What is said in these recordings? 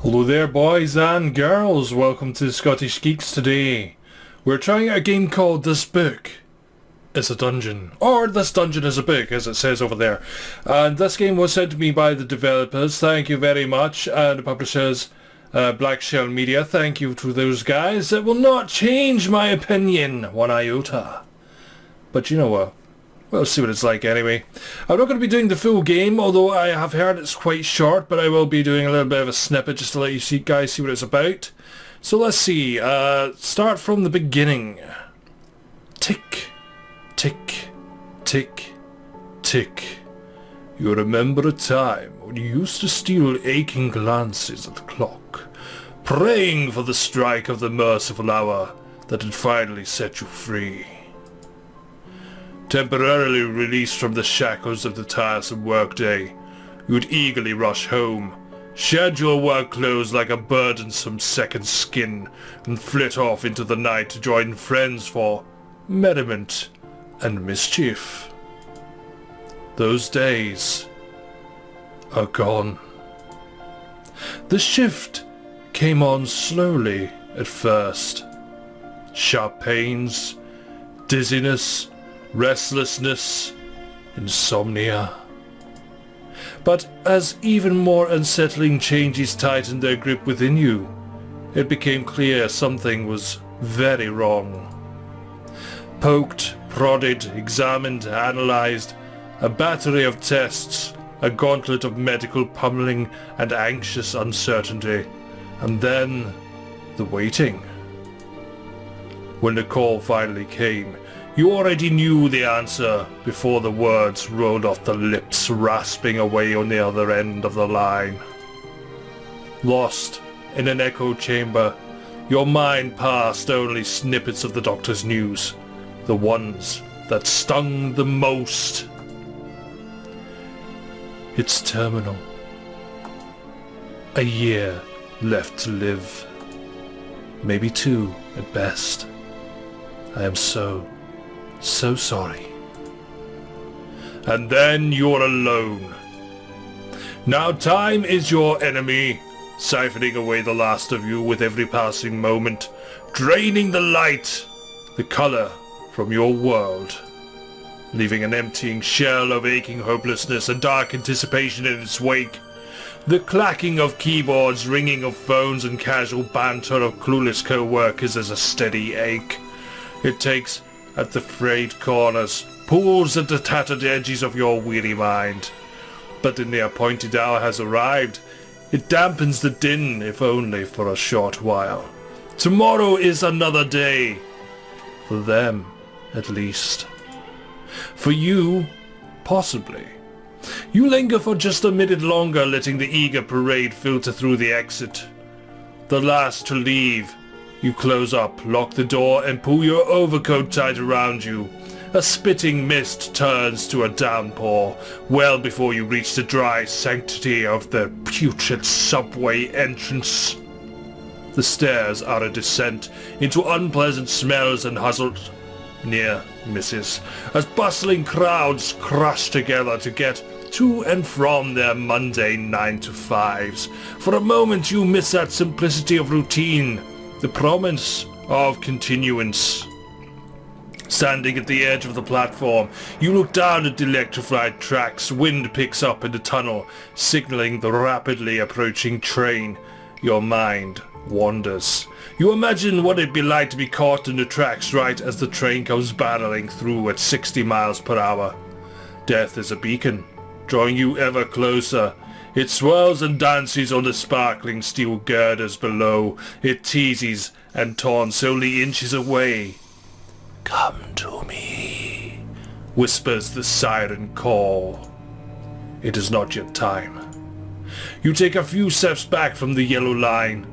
Hello there boys and girls, welcome to Scottish Geeks today. We're trying out a game called This Book is a Dungeon, or This Dungeon is a Book as it says over there. And this game was sent to me by the developers, thank you very much, and the publishers Black Shell Media, thank you to those guys. It will not change my opinion one iota. But you know what? We'll see what it's like anyway. I'm not going to be doing the full game, although I have heard it's quite short, but I will be doing a little bit of a snippet just to let you guys see what it's about. So let's see. Start from the beginning. Tick, tick, tick, tick. You remember a time when you used to steal aching glances at the clock, praying for the strike of the merciful hour that had finally set you free. Temporarily released from the shackles of the tiresome workday, you would eagerly rush home, shed your work clothes like a burdensome second skin, and flit off into the night to join friends for merriment and mischief. Those days are gone. The shift came on slowly at first. Sharp pains, dizziness, restlessness, insomnia. But as even more unsettling changes tightened their grip within you, it became clear something was very wrong. Poked, prodded, examined, analyzed, a battery of tests, a gauntlet of medical pummeling and anxious uncertainty, and then the waiting. When the call finally came, you already knew the answer before the words rolled off the lips, rasping away on the other end of the line. Lost in an echo chamber, your mind passed only snippets of the doctor's news, the ones that stung the most. It's terminal. A year left to live. Maybe 2 at best. I am so sorry. And then you're alone. Now time is your enemy, siphoning away the last of you with every passing moment, draining the light, the color from your world, leaving an emptying shell of aching hopelessness and dark anticipation in its wake. The clacking of keyboards, ringing of phones, and casual banter of clueless co-workers is a steady ache. It takes at the frayed corners, pulls at the tattered edges of your weary mind. But when the appointed hour has arrived, it dampens the din, if only for a short while. Tomorrow is another day. For them, at least. For you, possibly. You linger for just a minute longer, letting the eager parade filter through the exit. The last to leave, you close up, lock the door, and pull your overcoat tight around you. A spitting mist turns to a downpour, well before you reach the dry sanctity of the putrid subway entrance. The stairs are a descent into unpleasant smells and hustled near misses, as bustling crowds crush together to get to and from their mundane 9-to-5s. For a moment you miss that simplicity of routine, the promise of continuance. Standing at the edge of the platform, you look down at the electrified tracks. Wind picks up in the tunnel, signaling the rapidly approaching train. Your mind wanders. You imagine what it'd be like to be caught in the tracks right as the train comes barreling through at 60 miles per hour. Death is a beacon, drawing you ever closer. It swirls and dances on the sparkling steel girders below. It teases and taunts only inches away. Come to me, whispers the siren call. It is not yet time. You take a few steps back from the yellow line.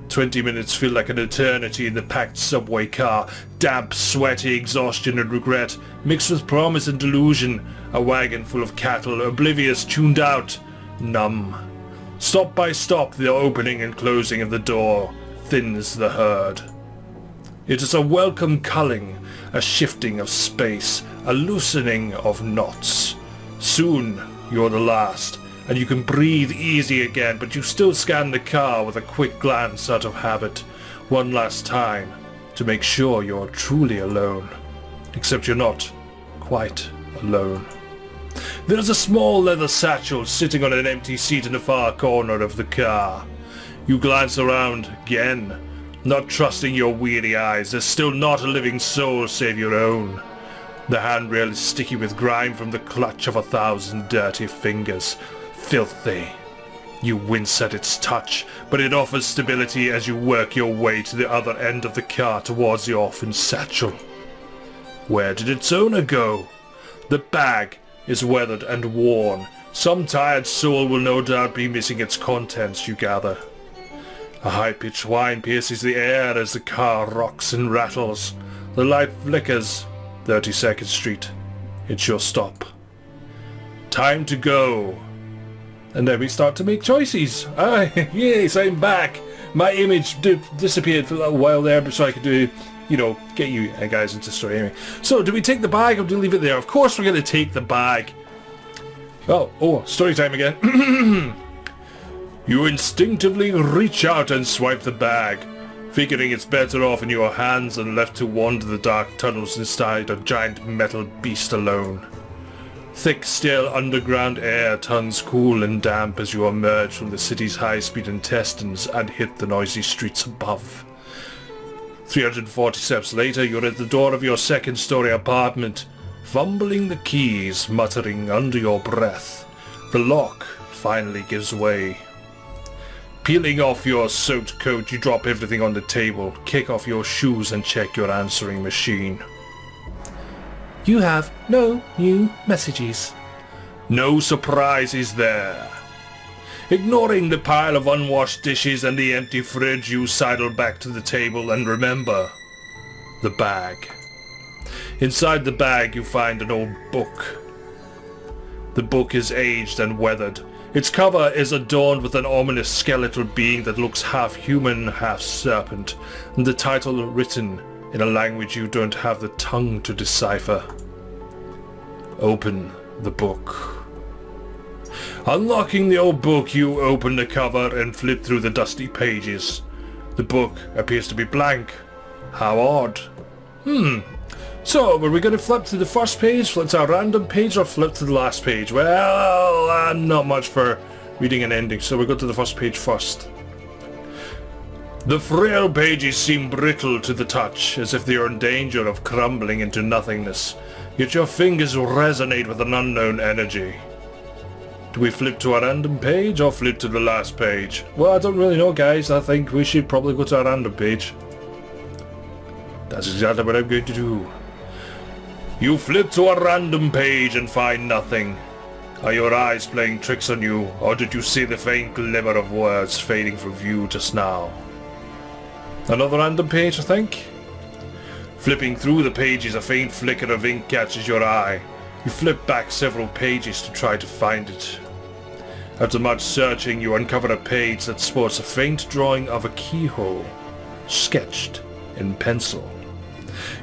20 minutes feel like an eternity in the packed subway car. Damp, sweaty exhaustion and regret, mixed with promise and delusion. A wagon full of cattle, oblivious, tuned out, numb. Stop by stop, the opening and closing of the door thins the herd. It is a welcome culling, a shifting of space, a loosening of knots. Soon you're the last, and you can breathe easy again, but you still scan the car with a quick glance out of habit, one last time, to make sure you're truly alone. Except you're not quite alone. There's a small leather satchel sitting on an empty seat in the far corner of the car. You glance around again, not trusting your weary eyes. There's still not a living soul save your own. The handrail is sticky with grime from the clutch of 1,000 dirty fingers. Filthy. You wince at its touch, but it offers stability as you work your way to the other end of the car towards the orphan's satchel. Where did its owner go? The bag is weathered and worn. Some tired soul will no doubt be missing its contents, you gather. A high-pitched whine pierces the air as the car rocks and rattles. The light flickers. 32nd Street. It's your stop. Time to go. And then we start to make choices. Yes, I'm back. My image disappeared for a little while there so I could do, get you guys into the story anyway. So, do we take the bag or do we leave it there? Of course we're going to take the bag. Oh, story time again. You instinctively reach out and swipe the bag, figuring it's better off in your hands than left to wander the dark tunnels inside a giant metal beast alone. Thick, stale underground air turns cool and damp as you emerge from the city's high-speed intestines and hit the noisy streets above. 340 steps later, you're at the door of your second-story apartment, fumbling the keys, muttering under your breath. The lock finally gives way. Peeling off your soaked coat, you drop everything on the table, kick off your shoes and check your answering machine. You have no new messages. No surprises there. Ignoring the pile of unwashed dishes and the empty fridge, you sidle back to the table and remember the bag. Inside the bag you find an old book. The book is aged and weathered. Its cover is adorned with an ominous skeletal being that looks half human, half serpent, and the title written in a language you don't have the tongue to decipher. Open the book. Unlocking the old book, you open the cover and flip through the dusty pages. The book appears to be blank. How odd. So, were we going to flip to the first page, flip to a random page, or flip to the last page? Well, I'm not much for reading an ending, so we'll go to the first page first. The frail pages seem brittle to the touch, as if they are in danger of crumbling into nothingness, yet your fingers resonate with an unknown energy. Do we flip to a random page, or flip to the last page? Well, I don't really know, guys. I think we should probably go to a random page. That's exactly what I'm going to do. You flip to a random page and find nothing. Are your eyes playing tricks on you, or did you see the faint glimmer of words fading from view just now? Another random page, I think? Flipping through the pages, a faint flicker of ink catches your eye. You flip back several pages to try to find it. After much searching, you uncover a page that sports a faint drawing of a keyhole, sketched in pencil.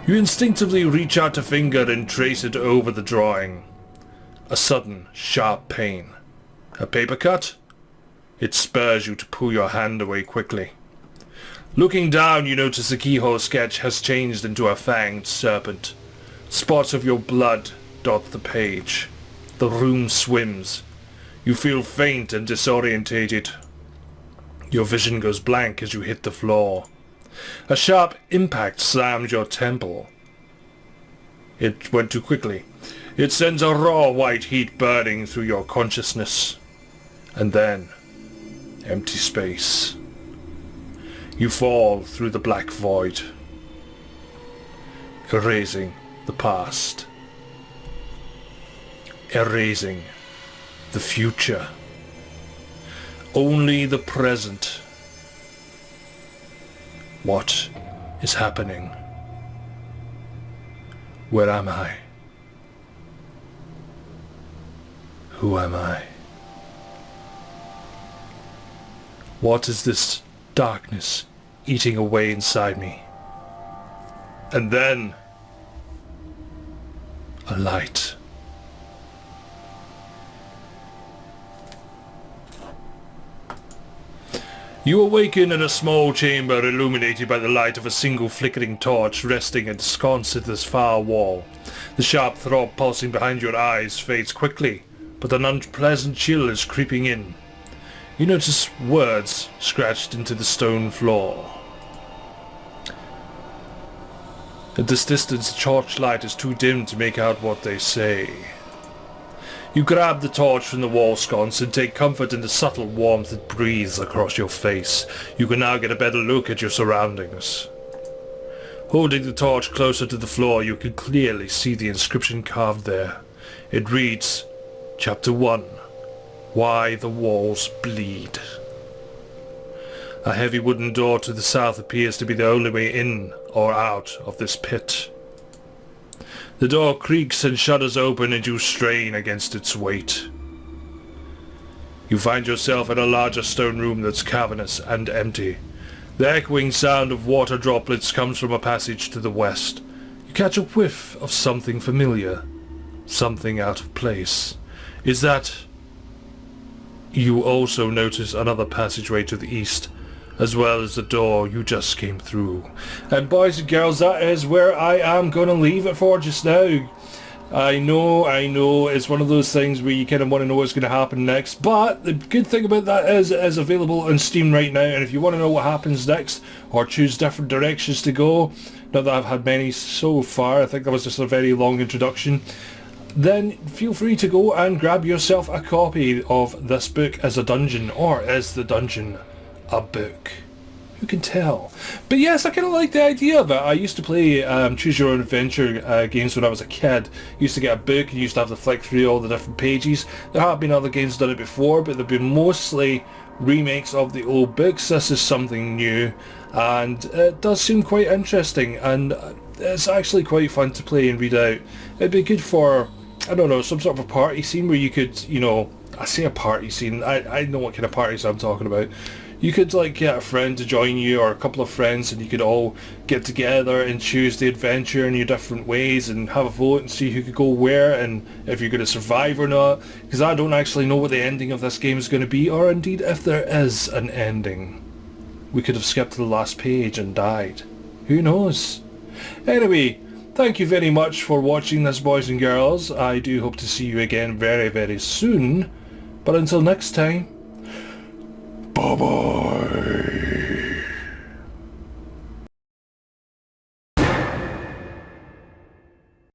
You instinctively reach out a finger and trace it over the drawing. A sudden, sharp pain. A paper cut? It spurs you to pull your hand away quickly. Looking down, you notice the keyhole sketch has changed into a fanged serpent. Spots of your blood dot the page. The room swims. You feel faint and disorientated. Your vision goes blank as you hit the floor. A sharp impact slams your temple. It went too quickly. It sends a raw white heat burning through your consciousness. And then, empty space. You fall through the black void, erasing the past. Erasing the future. Only the present. What is happening? Where am I? Who am I? What is this darkness eating away inside me? And then a light. You awaken in a small chamber illuminated by the light of a single flickering torch resting ensconced at this far wall. The sharp throb pulsing behind your eyes fades quickly, but an unpleasant chill is creeping in. You notice words scratched into the stone floor. At this distance, the torchlight is too dim to make out what they say. You grab the torch from the wall sconce and take comfort in the subtle warmth that breathes across your face. You can now get a better look at your surroundings. Holding the torch closer to the floor, you can clearly see the inscription carved there. It reads, Chapter 1, Why the Walls Bleed. A heavy wooden door to the south appears to be the only way in or out of this pit. The door creaks and shudders open and you strain against its weight. You find yourself in a larger stone room that's cavernous and empty. The echoing sound of water droplets comes from a passage to the west. You catch a whiff of something familiar, something out of place. Is that... You also notice another passageway to the east, as well as the door you just came through. And boys and girls, that is where I am going to leave it for just now. I know, it's one of those things where you kind of want to know what's going to happen next, but the good thing about that is it is available on Steam right now, and if you want to know what happens next, or choose different directions to go, not that I've had many so far, I think that was just a very long introduction, then feel free to go and grab yourself a copy of this book as a dungeon, or is the dungeon a book? Who can tell? But yes, I kind of like the idea of it. I used to play Choose Your Own Adventure games when I was a kid. Used to get a book and used to have to flick through all the different pages. There have been other games done it before, but they've been mostly remakes of the old books. This is something new, and it does seem quite interesting, and it's actually quite fun to play and read out. It'd be good for, I don't know, some sort of a party scene where you could, you know, I say a party scene, I know what kind of parties I'm talking about. You could like get a friend to join you, or a couple of friends, and you could all get together and choose the adventure in your different ways and have a vote and see who could go where and if you're going to survive or not, because I don't actually know what the ending of this game is going to be, or indeed if there is an ending. We could have skipped to the last page and died. Who knows? Anyway, thank you very much for watching this, boys and girls. I do hope to see you again very, very soon. But until next time, bye-bye.